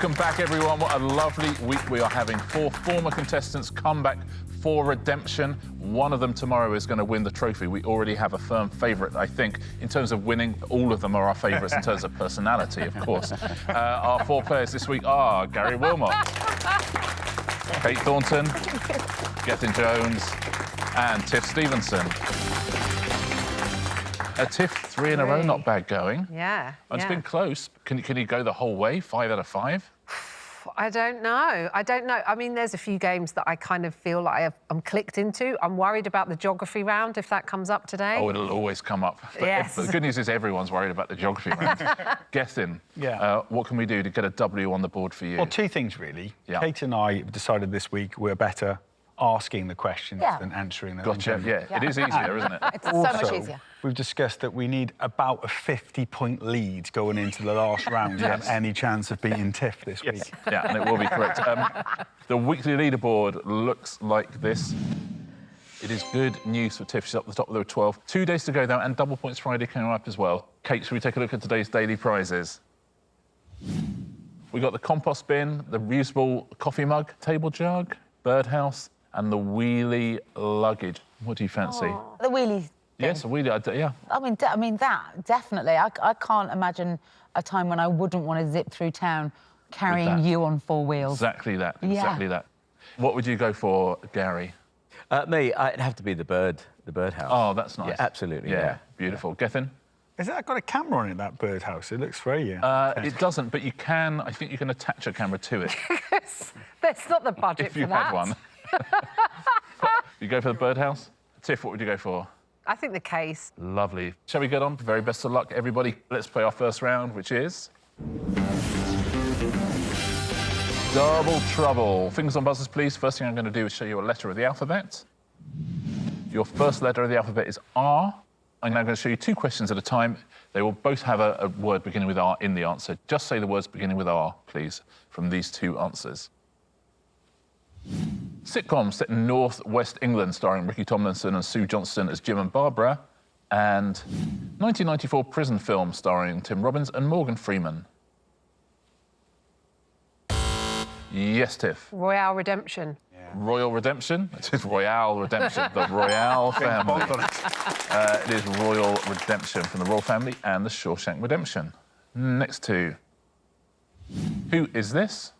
Welcome back, everyone. What a lovely week we are having. 4 former contestants come back for redemption. One of them tomorrow is going to win the trophy. We already have a firm favourite, I think. In terms of winning, all of them are our favourites in terms of personality, of course. Our 4 players this week are Gary Wilmot, Kate Thornton, Gethin Jones, and Tiff Stevenson. Tiff, 3 in a row, not bad going. Yeah. It's been close. Can you go the whole way, 5 out of 5? I don't know. I mean, there's a few games that I kind of feel like I'm clicked into. I'm worried about the geography round, if that comes up today. Oh, it'll always come up. Yes. But the good news is everyone's worried about the geography round. Gethin, what can we do to get a W on the board for you? Well, 2 things, really. Yeah. Kate and I decided this week we're better asking the questions than answering them. Gotcha, yeah. It is easier, isn't it? It's so much easier. We've discussed that we need about a 50-point lead going into the last round to have any chance of beating Tiff this week. Yeah, and it will be correct. The weekly leaderboard looks like this. It is good news for Tiff. She's up the top of the 12. 2 days to go, though, and double points Friday coming up as well. Kate, should we take a look at today's daily prizes? We got the compost bin, the reusable coffee mug, table jug, birdhouse, and the wheelie luggage. What do you fancy? The wheelie thing. Yes, a wheelie, yeah. I mean, that, definitely. I can't imagine a time when I wouldn't want to zip through town carrying you on 4 wheels. Exactly that, exactly that. What would you go for, Gary? Me, it'd have to be the birdhouse. Oh, that's nice. Yeah, absolutely, yeah. Beautiful. Gethin? Has that got a camera on it, that birdhouse? It looks very... It doesn't, but you can... I think you can attach a camera to it. That's not the budget if you for that. had one. You go for the birdhouse? Tiff, what would you go for? I think the case. Lovely. Shall we get on? Very best of luck, everybody. Let's play our first round, which is... Double trouble. Fingers on buzzers, please. First thing I'm going to do is show you a letter of the alphabet. Your first letter of the alphabet is R. I'm now going to show you 2 questions at a time. They will both have a word beginning with R in the answer. Just say the words beginning with R, please, from these 2 answers. Sitcom set in North-West England, starring Ricky Tomlinson and Sue Johnston as Jim and Barbara, and 1994 prison film starring Tim Robbins and Morgan Freeman. Yes, Tiff. Royale Redemption. Royal Redemption? It is Royale Redemption, the Royale family. It is Royal Redemption from the Royal Family and the Shawshank Redemption. Next 2. Who is this?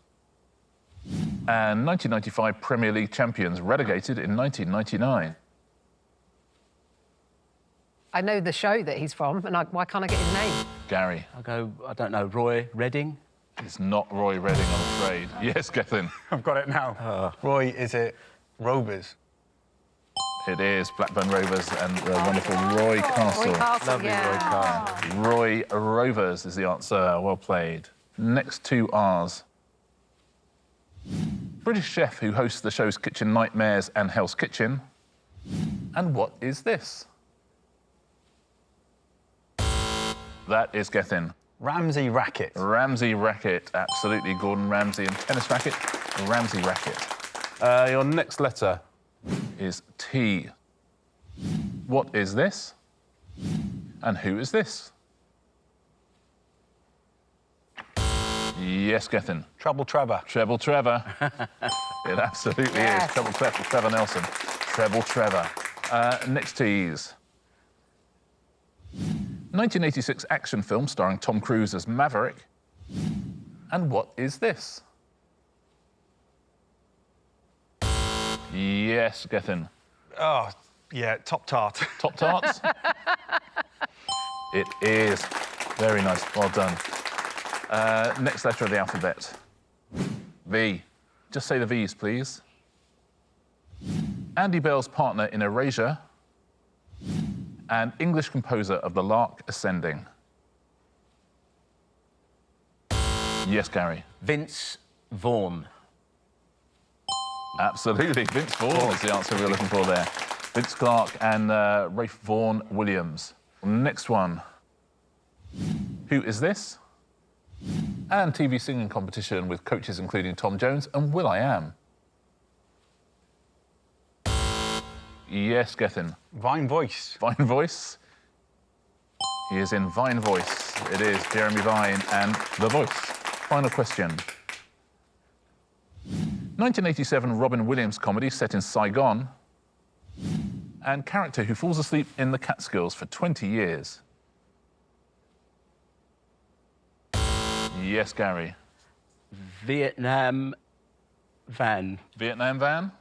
And 1995 Premier League champions relegated in 1999. I know the show that he's from, and why can't I get his name? Gary. I'll go, I don't know, Roy Redding? It's not Roy Redding, I'm afraid. Yes, Gethin. I've got it now. Roy, is it Rovers? It is Blackburn Rovers and the wonderful Roy Castle. Roy Castle, Lovely Roy Castle. Roy Rovers is the answer. Well played. Next 2 R's. British chef who hosts the shows Kitchen Nightmares and Hell's Kitchen. And what is this? That is Gethin. Ramsey Racket. Ramsey Racket, absolutely. Gordon Ramsay and tennis racket, Ramsey Racket. Your next letter is T. What is this? And who is this? Yes, Gethin. Treble Trevor. Treble Trevor. It absolutely is. Treble Trevor Nelson. Treble Trevor. Next tease. 1986 action film starring Tom Cruise as Maverick. And what is this? Yes, Gethin. Oh, yeah, Top Tart. Top Tarts? It is. Very nice. Well done. Next letter of the alphabet. V. Just say the V's, please. Andy Bell's partner in Erasure. And English composer of The Lark Ascending. Yes, Gary. Vince Vaughn. Absolutely. Vince Vaughn is the answer we were looking for there. Vince Clarke and Rafe Vaughan Williams. Next one. Who is this? And TV singing competition with coaches including Tom Jones and will.i.am. Yes, Gethin. Vine Voice. Vine Voice. He is in Vine Voice. It is Jeremy Vine and The Voice. Final question. 1987 Robin Williams comedy set in Saigon. And character who falls asleep in the Catskills for 20 years. Yes, Gary. Vietnam van. Vietnam van?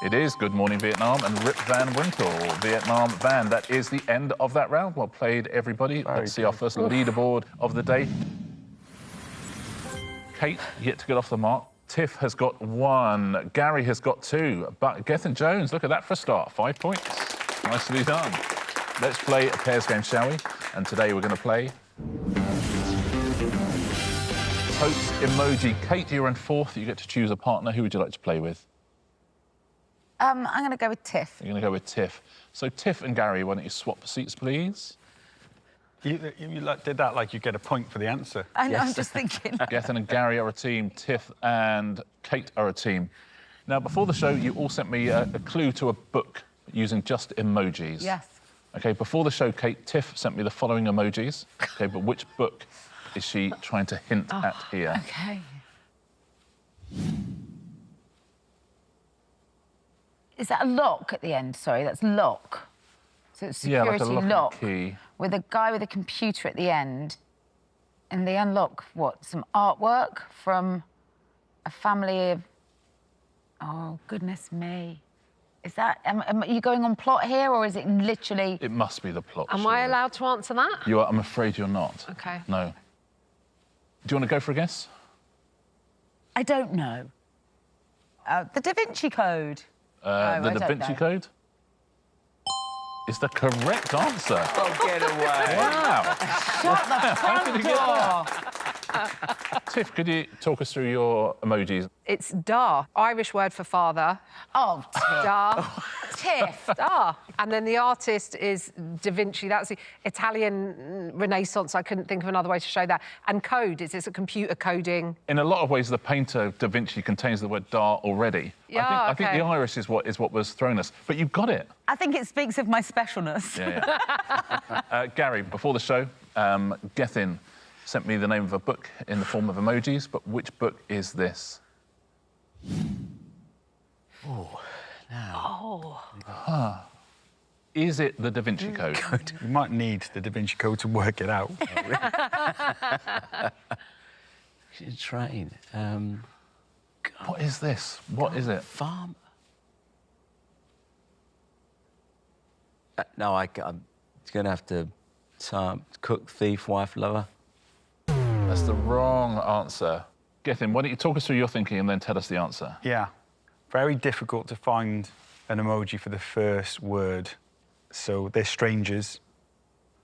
It is Good Morning Vietnam and Rip Van Winkle. Vietnam van. That is the end of that round. Well played, everybody. Let's see our first leaderboard of the day. Kate, yet to get off the mark. Tiff has got 1. Gary has got 2. But Gethin Jones, look at that for a start. 5 points. Nicely done. Let's play a pairs game, shall we? And today we're going to play Totes Emoji. Kate, you're in 4th. You get to choose a partner. Who would you like to play with? I'm going to go with Tiff. You're going to go with Tiff. So Tiff and Gary, why don't you swap seats, please? You did that like you get a point for the answer. I know, I'm just thinking. Gethin and Gary are a team. Tiff and Kate are a team. Now, before the show, you all sent me a clue to a book using just emojis. Yes. OK, before the show, Kate, Tiff sent me the following emojis. OK, but which book is she trying to hint at here? OK. Is that a lock at the end? Sorry, that's lock. So it's security like a lock and lock key. with a guy with a computer at the end. And they unlock, what, some artwork from a family of... Oh, goodness me. Is that... Are you going on plot here, or is it literally... It must be the plot. Am I allowed to answer that? You are, I'm afraid you're not. OK. No. Do you want to go for a guess? I don't know. The Da Vinci Code. The Da Vinci Code is the correct answer. Oh, get away. Wow. Shut the front door. Tiff, could you talk us through your emojis? It's Da, Irish word for father. Oh, Tiff. Da. Tiff. Da. And then the artist is Da Vinci. That's the Italian Renaissance. I couldn't think of another way to show that. And code, it's a computer coding. In a lot of ways, the painter Da Vinci contains the word da already. Yeah, I think the Irish is what was thrown us. But you've got it. I think it speaks of my specialness. Yeah. Gary, before the show, Gethin sent me the name of a book in the form of emojis, but which book is this? Oh, now. Oh. Is it the Da Vinci Code? You might need the Da Vinci Code to work it out. Train. What is this? What is it? Farm. No, I'm going to have to... cook, thief, wife, lover. That's the wrong answer. Gethin, why don't you talk us through your thinking and then tell us the answer? Yeah. Very difficult to find an emoji for the first word. So they're strangers.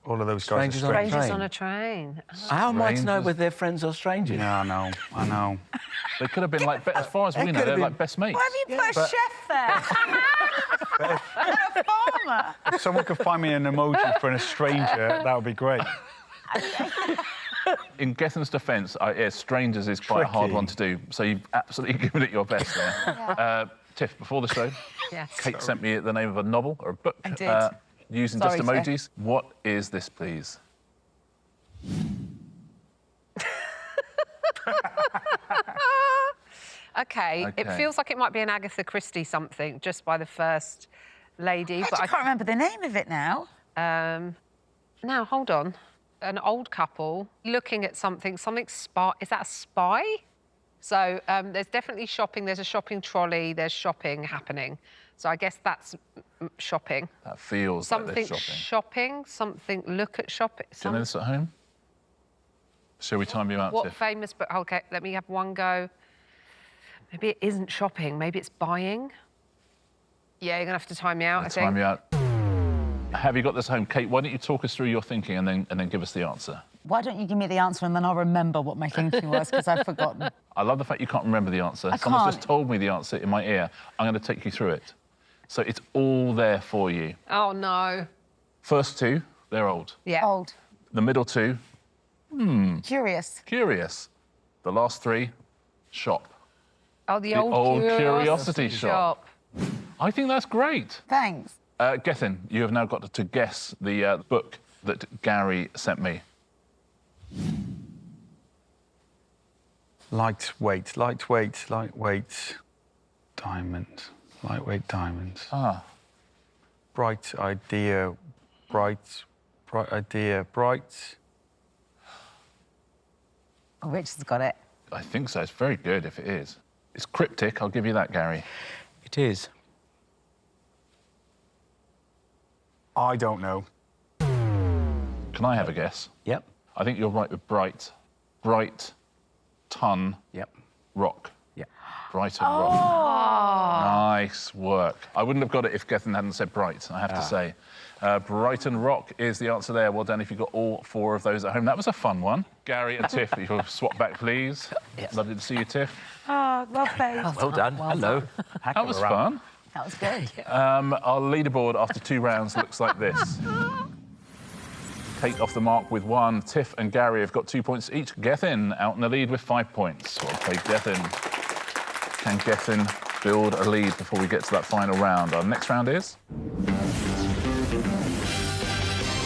All of those Strangers guys are on a strangers. Strangers on a train. How am I to know Strangers. whether they're friends or strangers? Yeah, I know. They could have been like, as far as we know, they're like best mates. Why have you put a chef there? And a farmer. If someone could find me an emoji for a stranger, that would be great. In Gethin's defence, strangers is quite a hard Tricky. one to do, so you've absolutely given it your best there. Tiff, before the show, Yes. Kate sent me the name of a novel or a book. I did. Using Sorry, just Tiff. emojis. What is this, please? OK, it OK. feels like it might be an Agatha Christie something, just by the first lady. I can't remember the name of it now. Now, hold on. An old couple looking at something spy. Is that a spy? So there's definitely shopping. There's a shopping trolley. There's shopping happening. So I guess that's shopping. That feels like Something they're shopping. shopping. Something look at shopping. Do you know this at home? Shall we time you out, What Tiff? famous book? OK, let me have one go. Maybe it isn't shopping. Maybe it's buying. Yeah, you're going to have to time me out, I think. Time you out. Have you got this at home? Kate, why don't you talk us through your thinking and then give us the answer? Why don't you give me the answer and then I'll remember what my thinking was, because I've forgotten. I love the fact you can't remember the answer. I Someone's can't. just told me the answer in my ear. I'm going to take you through it. So it's all there for you. Oh, no. First two, they're old. Yeah. Old. The middle two, Curious. curious. The last three, shop. Oh, the The old curiosity shop. I think that's great. Thanks. Gethin, you have now got to guess the book that Gary sent me. Lightweight. Diamonds. Lightweight diamonds. Ah. Bright idea. Bright idea. Bright. Oh, Richard's got it. I think so. It's very good if it is. It's cryptic, I'll give you that, Gary. It is. I don't know. Can I have a guess? Yep. I think you're right with bright. Bright, ton, Yep. rock. Yep. Brighton rock. Nice work. I wouldn't have got it if Gethin hadn't said bright, I have to say. Brighton rock is the answer there. Well done if you got all 4 of those at home. That was a fun one. Gary and Tiff, if you'll swap back, please. Yes. Lovely to see you, Tiff. Oh, lovely. Well done. Hello. That was fun. That was good. Our leaderboard after 2 rounds looks like this. Kate off the mark with 1. Tiff and Gary have got 2 points each. Gethin out in the lead with 5 points. Well played, Gethin. Can Gethin build a lead before we get to that final round? Our next round is...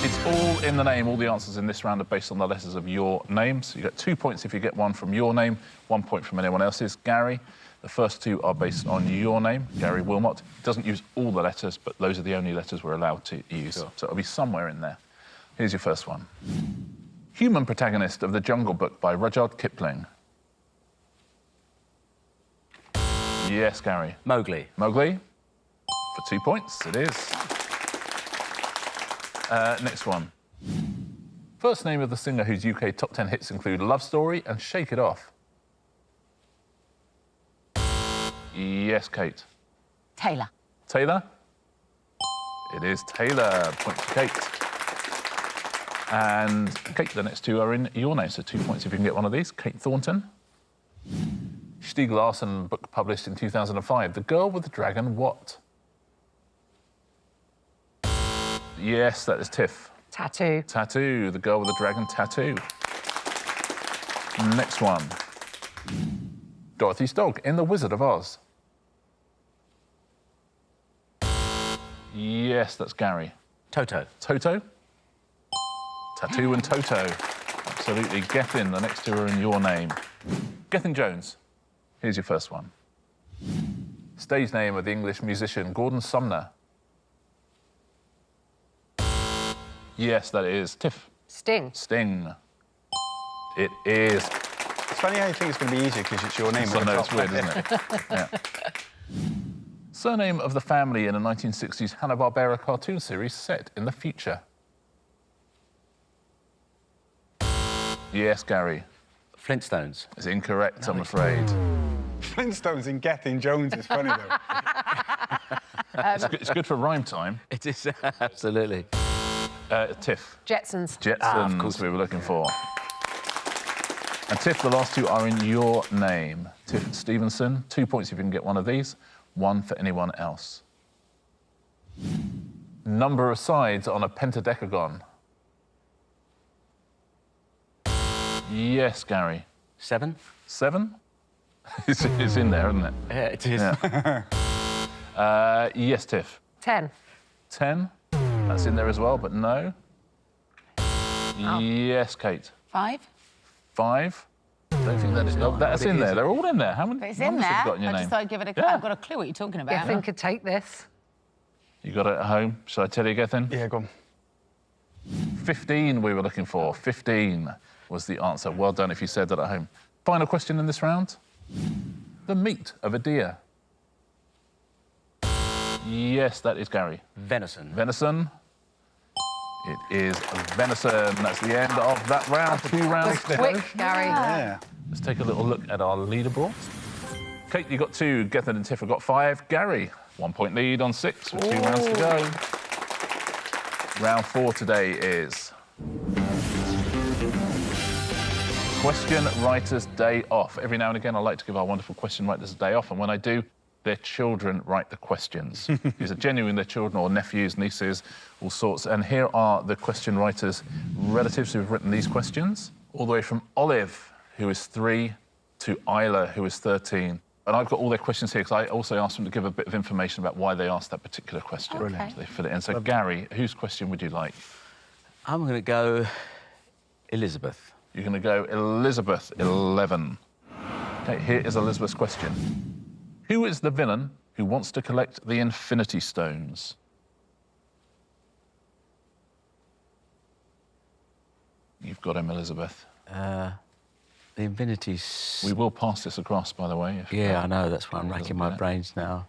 It's all in the name. All the answers in this round are based on the letters of your names. You get 2 points if you get 1 from your name, 1 point from anyone else's. Gary, the first 2 are based on your name, Gary Wilmot. It doesn't use all the letters, but those are the only letters we're allowed to use. Sure. So it'll be somewhere in there. Here's your first one. Human protagonist of The Jungle Book by Rudyard Kipling. Yes, Gary. Mowgli. Mowgli. For 2 points, it is. Next one. First name of the singer whose UK top 10 hits include Love Story and Shake It Off. Yes, Kate. Taylor. Taylor? It is Taylor. Point for Kate. And Kate, the next 2 are in your name, so 2 points if you can get one of these. Kate Thornton. Stieg Larsson, book published in 2005. The Girl with the Dragon, what? Yes, that is Tiff. Tattoo. Tattoo. The Girl with the Dragon, Tattoo. Next one. Dorothy's dog in The Wizard of Oz. Yes, that's Gary. Toto. Toto. Tattoo and Toto. Absolutely. Gethin, the next 2 are in your name. Gethin Jones. Here's your first one. Stage name of the English musician Gordon Sumner. Yes, that is Tiff. Sting. Sting. It is. It's funny how you think it's going to be easier because it's your name. I know, it's weird, isn't it? Yeah. Surname of the family in a 1960s Hanna-Barbera cartoon series set in the future. Yes, Gary. Flintstones. It's incorrect, I'm afraid. Flintstones and Gethin Jones is funny, though. It's good for rhyme time. It is, absolutely. Tiff. Jetsons. Jetsons, of course. we were looking for. And Tiff, the last 2 are in your name. Tiff Stevenson, 2 points if you can get one of these, 1 for anyone else. Number of sides on a pentadecagon. Yes, Gary. 7. 7? It's in there, isn't it? Yeah, it is. Yeah. Yes, Tiff. 10. 10? That's in there as well, but no. Yes, Kate. 5. 5? Don't think that is. No, that's in there. They're all in there. How many But it's in numbers there. have you got in your I name? just thought I'd give it a... Yeah. I've got a clue what you're talking about. Gethin could take this. You got it at home? Shall I tell you, Gethin? Yeah, go on. 15 we were looking for. 15 was the answer. Well done if you said that at home. Final question in this round. The meat of a deer. Yes, that is Gary. Venison. Venison. It is venison. That's the end of that round. 2 rounds to go. Quick, Gary. Yeah. Let's take a little look at our leaderboard. Kate, you got 2. Gethin and Tiff have got 5. Gary, 1 point lead on 6 with 2 rounds to go. Round 4 today is Question Writer's Day Off. Every now and again, I like to give our wonderful question writers a day off, and when I do, their children write the questions. These are genuine, their children or nephews, nieces, all sorts. And here are the question writers' relatives who've written these questions, all the way from Olive, who is 3, to Isla, who is 13. And I've got all their questions here because I also asked them to give a bit of information about why they asked that particular question. Okay. So they fill it in. So, Gary, whose question would you like? I'm going to go Elizabeth. You're going to go Elizabeth, 11. Okay, here is Elizabeth's question. Who is the villain who wants to collect the Infinity Stones? You've got him, Elizabeth. The Infinity's... We will pass this across, by the way. If, Yeah, I know. That's why I'm doesn't racking do my that. brains now.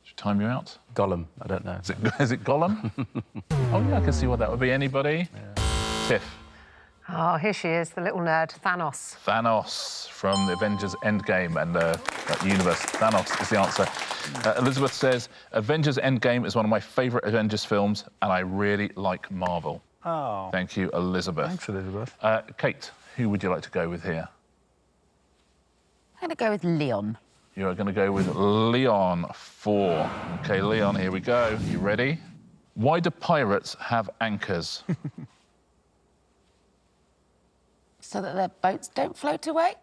Should time you out? Gollum. I don't know. Is it Gollum? Oh, yeah, I can see what that would be. Anybody? Yeah. Tiff. Oh, here she is, the little nerd, Thanos. Thanos from the Avengers Endgame and that universe. Thanos is the answer. Elizabeth says, Avengers Endgame is one of my favourite Avengers films, and I really like Marvel. Oh. Thank you, Elizabeth. Thanks, Elizabeth. Kate, who would you like to go with here? I'm going to go with Leon. You are going to go with Leon 4. OK, Leon, here we go. You ready? Why do pirates have anchors? So that their boats don't float away?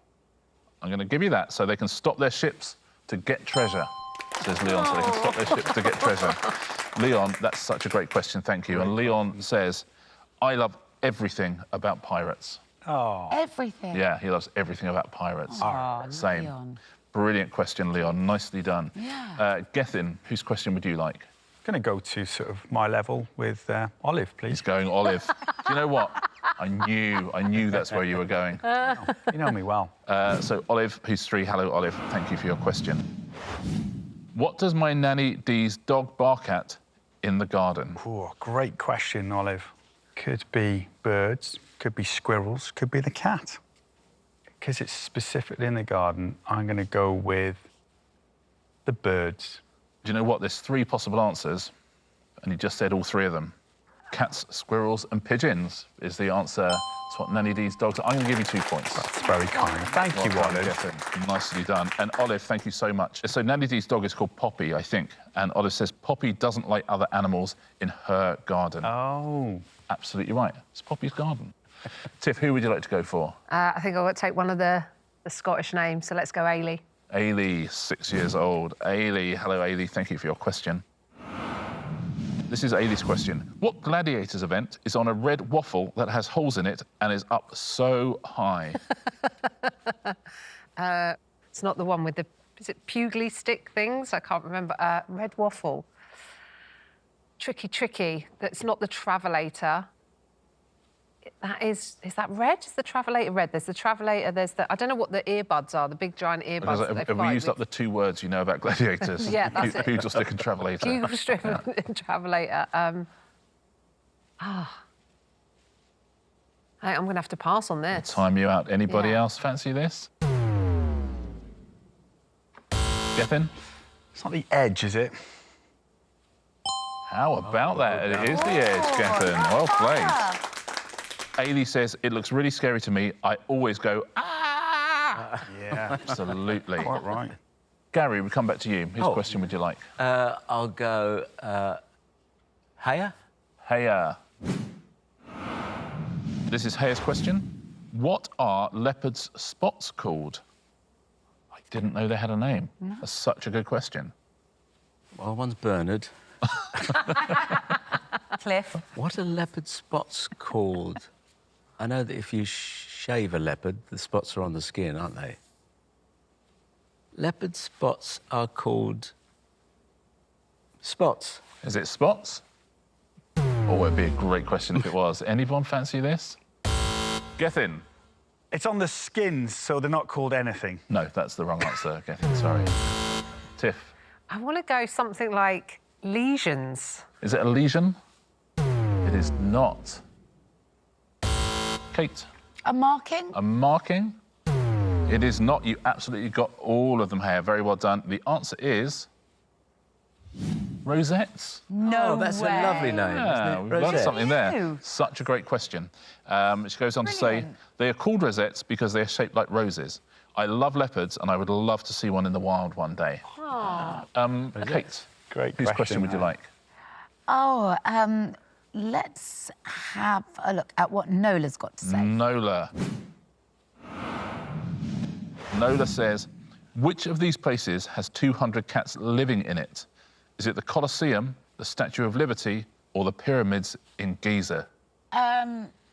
I'm going to give you that so they can stop their ships to get treasure, says Leon, so they can stop their ships to get treasure. Leon, that's such a great question, thank you. And Leon says, I love everything about pirates. Oh. Everything. Yeah, he loves everything about pirates. Oh, Same. Leon. Brilliant question, Leon. Nicely done. Yeah. Gethin, whose question would you like? I'm going to go to sort of my level with Olive, please. He's going Olive. Do you know what? I knew that's where you were going. You know me well. So Olive, who's 3, hello, Olive. Thank you for your question. What does my nanny Dee's dog bark at in the garden? Oh, great question, Olive. Could be birds, could be squirrels, could be the cat. Because it's specifically in the garden, I'm going to go with the birds. Do you know what? There's 3 possible answers, and you just said all 3 of them. Cats, squirrels, and pigeons is the answer. That's what Nanny D's dogs are. I'm going to give you 2 points. That's very kind. Thank you, Well done, Olive. Gethin. Nicely done. And Olive, thank you so much. So Nanny D's dog is called Poppy, I think. And Olive says Poppy doesn't like other animals in her garden. Oh. Absolutely right. It's Poppy's garden. Tiff, who would you like to go for? I think I'll take one of the Scottish names, so let's go Ailey. Ailey, 6 years old. Ailey, hello Ailey, thank you for your question. This is Ailey's question. What gladiators event is on a red waffle that has holes in it and is up so high? It's not the one with the, is it pugly stick things? I can't remember. Red waffle. Tricky. That's not the Travelator. Is that red? Is the Travelator red? There's the Travelator, there's the... I don't know what the earbuds are, the big giant earbuds that they Have we fight used with. up the 2 words you know about gladiators? Yeah, that's it. Pugil stick and Travelator. Pugil strip and Travelator. I'm going to have to pass on this. Time you out. Anybody Yeah. else fancy this? Gethin? It's not the edge, is it? How about that? It is the edge, Gethin. Well played. Ailey says, it looks really scary to me. I always go, ah! Yeah. Absolutely. Quite right. Gary, we come back to you. Whose question would you like? I'll go... Haya? Haya. This is Haya's question. What are leopards' spots called? I didn't know they had a name. No. That's such a good question. Well, one's Bernard. Cliff. What are leopard spots called? I know that if you shave a leopard, the spots are on the skin, aren't they? Leopard spots are called spots. Is it spots? Oh, it'd be a great question if it was. Anyone fancy this? Gethin? It's on the skins, so they're not called anything. No, that's the wrong answer, Gethin, sorry. Tiff? I want to go something like lesions. Is it a lesion? It is not. Kate? A marking? A marking? It is not. You absolutely got all of them here. Very well done. The answer is rosettes. No that's way. a lovely name, Yeah, isn't it? we've learned Rosette. something there. Ew. Such a great question. She goes on to say, Brilliant. they are called rosettes because they are shaped like roses. I love leopards and I would love to see one in the wild one day. Kate, Great whose question would you like? Oh, let's have a look at what Nola's got to say. Nola. Nola says, which of these places has 200 cats living in it? Is it the Colosseum, the Statue of Liberty, or the pyramids in Giza?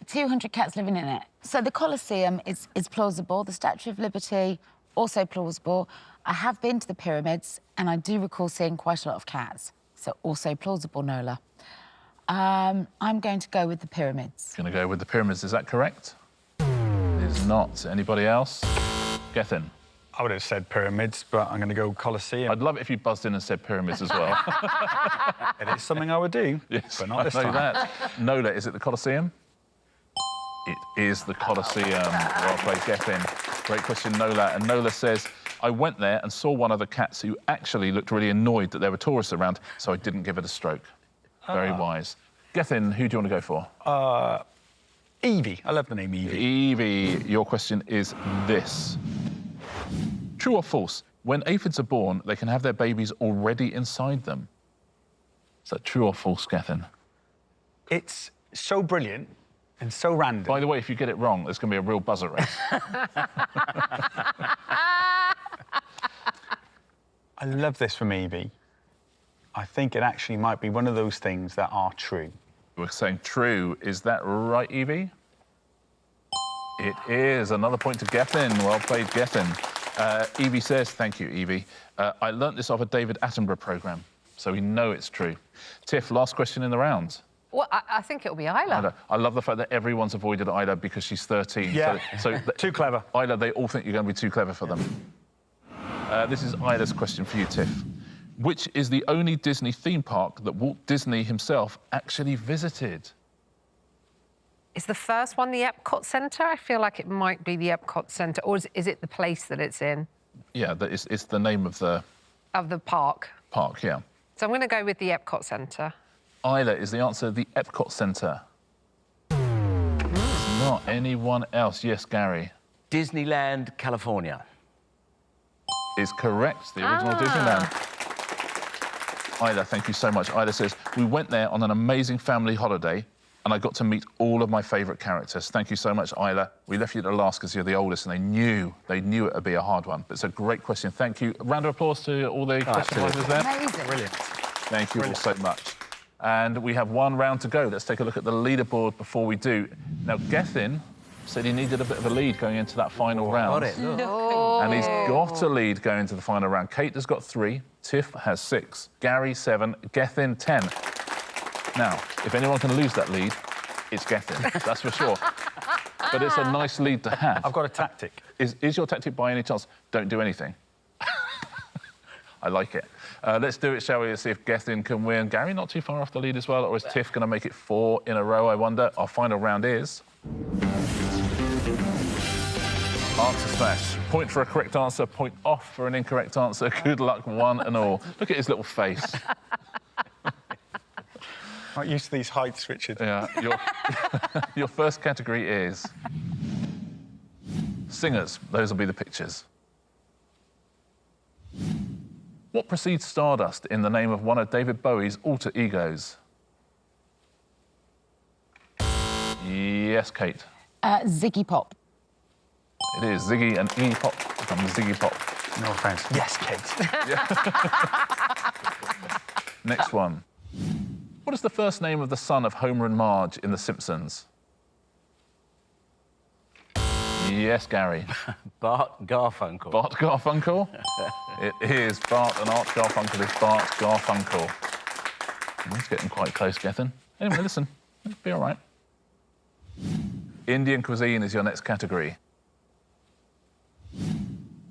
200 cats living in it. So the Colosseum is plausible. The Statue of Liberty, also plausible. I have been to the pyramids, and I do recall seeing quite a lot of cats. So also plausible, Nola. I'm going to go with the pyramids. Going to go with the pyramids, is that correct? It is not. Anybody else? Gethin. I would have said pyramids, but I'm going to go Colosseum. I'd love it if you buzzed in and said pyramids as well. It is something I would do, Yes, but not this I know time. that. Nola, is it the Colosseum? It is the Colosseum. Well played, Gethin. Great question, Nola. And Nola says, I went there and saw one of the cats who actually looked really annoyed that there were tourists around, so I didn't give it a stroke. Very wise. Gethin, who do you want to go for? Evie. I love the name Evie. Evie, your question is this. True or false? When aphids are born, they can have their babies already inside them. Is that true or false, Gethin? It's so brilliant and so random. By the way, if you get it wrong, there's going to be a real buzzer race. I love this from Evie. I think it actually might be one of those things that are true. We're saying true. Is that right, Evie? It is. Another point to Gethin. Well played, Gethin. Evie says, thank you, Evie. I learnt this off a David Attenborough programme, so we know it's true. Tiff, last question in the round. Well, I think it'll be Isla. I love the fact that everyone's avoided Isla because she's 13. Yeah, so too clever. Isla, they all think you're going to be too clever for them. This is Isla's question for you, Tiff. Which is the only Disney theme park that Walt Disney himself actually visited? Is the first one the Epcot Centre? I feel like it might be the Epcot Centre. Or is it the place that it's in? Yeah, it's the name of the... Of the park. Park, yeah. So I'm going to go with the Epcot Centre. Isla is the answer, the Epcot Centre. It's not anyone else. Yes, Gary. Disneyland, California. Is correct, the original Disneyland. Isla, thank you so much. Isla says, we went there on an amazing family holiday and I got to meet all of my favourite characters. Thank you so much, Isla. We left you to last because you're the oldest and they knew it would be a hard one. But it's a great question. Thank you. A round of applause to all the question writers there. Amazing. Brilliant. Thank you all so much. And we have one round to go. Let's take a look at the leaderboard before we do. Now, Gethin said he needed a bit of a lead going into that final round. Got it. Look. And he's got a lead going into the final round. Kate has got 3, Tiff has 6, Gary 7, Gethin 10. Now, if anyone can lose that lead, it's Gethin, that's for sure. But it's a nice lead to have. I've got a tactic. Is your tactic by any chance, don't do anything? I like it. Let's do it, shall we? Let's see if Gethin can win. Gary not too far off the lead as well, or is Tiff going to make it 4 in a row, I wonder? Our final round is... Answer smash. Point for a correct answer, point off for an incorrect answer. Good luck, one and all. Look at his little face. Not used to these heights, Richard. Yeah. Your first category is singers. Those will be the pictures. What precedes Stardust in the name of one of David Bowie's alter egos? Yes, Kate. Ziggy Pop. It is Ziggy and Iggy Pop becomes Ziggy Pop. No offence. Yes, Kate. Next one. What is the first name of the son of Homer and Marge in The Simpsons? Yes, Gary. Bart Garfunkel. Bart Garfunkel? It is Bart and Art Garfunkel is Bart Garfunkel. It's getting quite close, Gethin. Anyway, listen, it'll be all right. Indian cuisine is your next category.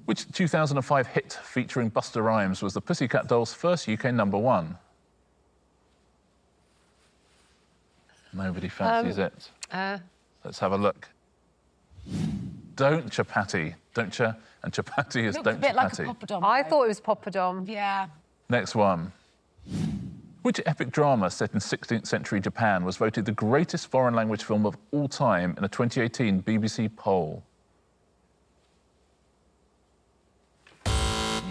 Which 2005 hit featuring Busta Rhymes was the Pussycat Dolls' first UK #1? Nobody fancies it. Let's have a look. Don't Chapati. Don't cha, and Chapati is Looks don't a bit like a Chapati. poppadom. I though. thought it was Poppadom. Yeah. Next one. Which epic drama set in 16th century Japan was voted the greatest foreign language film of all time in a 2018 BBC poll?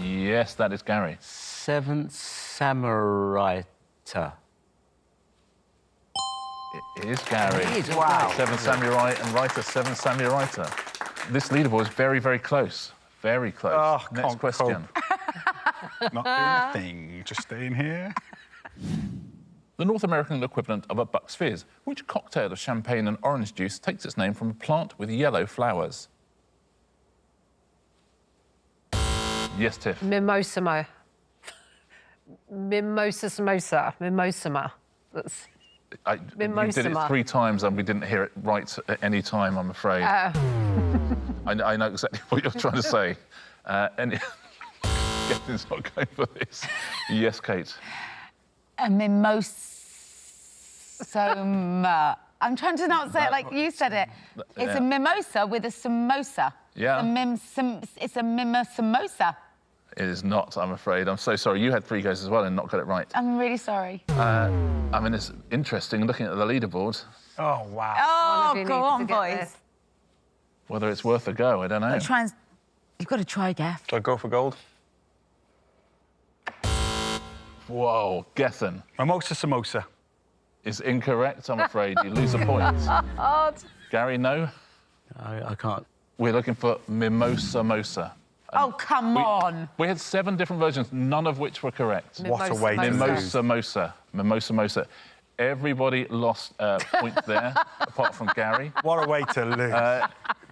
Yes, that is Gary. Seventh Samurai. It is Gary. It is, wow. Seven Samurai and writer, Seven Samurai. This leaderboard is very, very close. Very close. Oh, Next can't question. Not doing a thing, just staying here. the North American equivalent of a Bucks Fizz. Which cocktail of champagne and orange juice takes its name from a plant with yellow flowers? Yes, Tiff. Mimosa. Mimosa. That's You did it Mimosa. 3 times and we didn't hear it right at any time, I'm afraid. I know exactly what you're trying to say. Gethin's not going for this. Yes, Kate. A mimosa. I'm trying to not say it like you said it. It's a mimosa with a samosa. Yeah. It's a mimosa. It is not, I'm afraid. I'm so sorry. You had 3 goes as well and not got it right. I'm really sorry. I mean, it's interesting looking at the leaderboard. Oh, wow. Oh, you go needs on, to get boys. this. Whether it's worth a go, I don't know. You've got to try, Gaff. Do I go for gold? Whoa, Gethin Mimosa samosa. is incorrect, I'm afraid. You lose a point. Gary, no? I can't. We're looking for mimosa. Oh, come on. We had 7 different versions, none of which were correct. What a way to lose. Mimosa. Everybody lost a point there, apart from Gary. What a way to lose.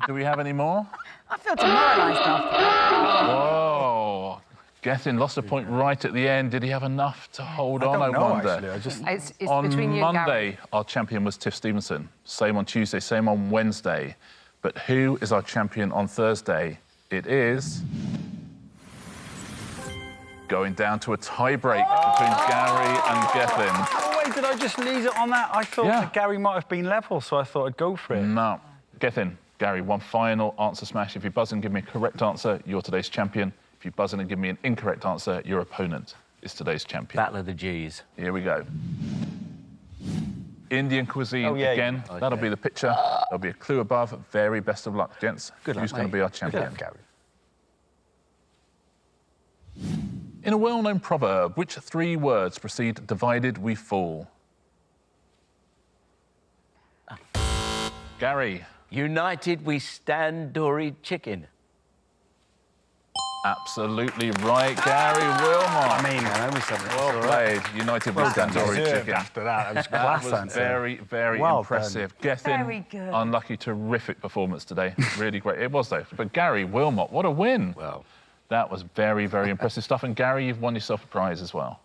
Do we have any more? I feel demoralised after that. Whoa. Gethin lost a point right at the end. Did he have enough to hold on? I don't know, wonder. actually. I just... It's On between you and Gary. Monday, our champion was Tiff Stevenson. Same on Tuesday, same on Wednesday. But who is our champion on Thursday? It is going down to a tie-break between Gary and Gethin. Oh, wait, did I just leave it on that? I thought that Gary might have been level, so I thought I'd go for it. No. Gethin, Gary, one final answer smash. If you buzz and give me a correct answer, you're today's champion. If you buzz in and give me an incorrect answer, your opponent is today's champion. Battle of the G's. Here we go. Indian cuisine again. Okay. That'll be the picture. There'll be a clue above. Very best of luck, gents. Good luck, Who's going to mate. be our Good champion? luck, Gary. In a well-known proverb, which 3 words precede divided we fall? Gary. United we stand dory chicken. Absolutely right, Gary Wilmot. I mean, I know something. Well played. United we stand dory deserved chicken. after that. That was That class was answer. very, very Well impressive. Gethin, Very good. unlucky, terrific performance today. Really great. It was, though. But Gary Wilmot, what a win. Well, That was very, very impressive stuff. And Gary, you've won yourself a prize as well.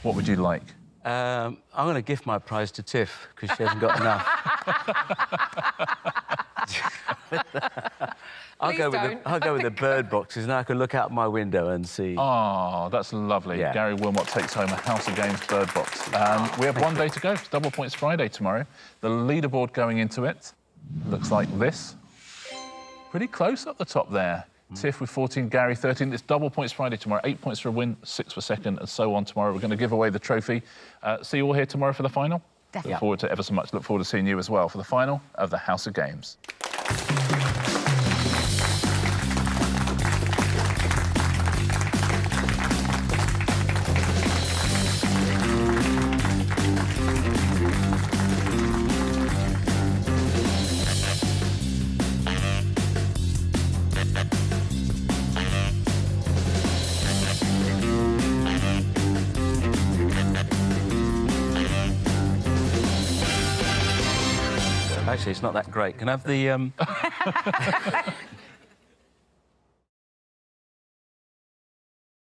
What would you like? I'm going to gift my prize to Tiff because she hasn't got enough. I'll Please go don't. with the bird boxes, and I can look out my window and see. Oh, that's lovely. Yeah. Gary Wilmot takes home a House of Games bird box. We have one day to go. It's Double Points Friday tomorrow. The leaderboard going into it looks like this. Pretty close up the top there. Tiff with 14, Gary 13. It's Double Points Friday tomorrow. 8 points for a win, 6 for second, and so on tomorrow. We're going to give away the trophy. See you all here tomorrow for the final. Definitely. Look forward to it ever so much. Look forward to seeing you as well for the final of the House of Games. Actually, it's not that great. Can I have the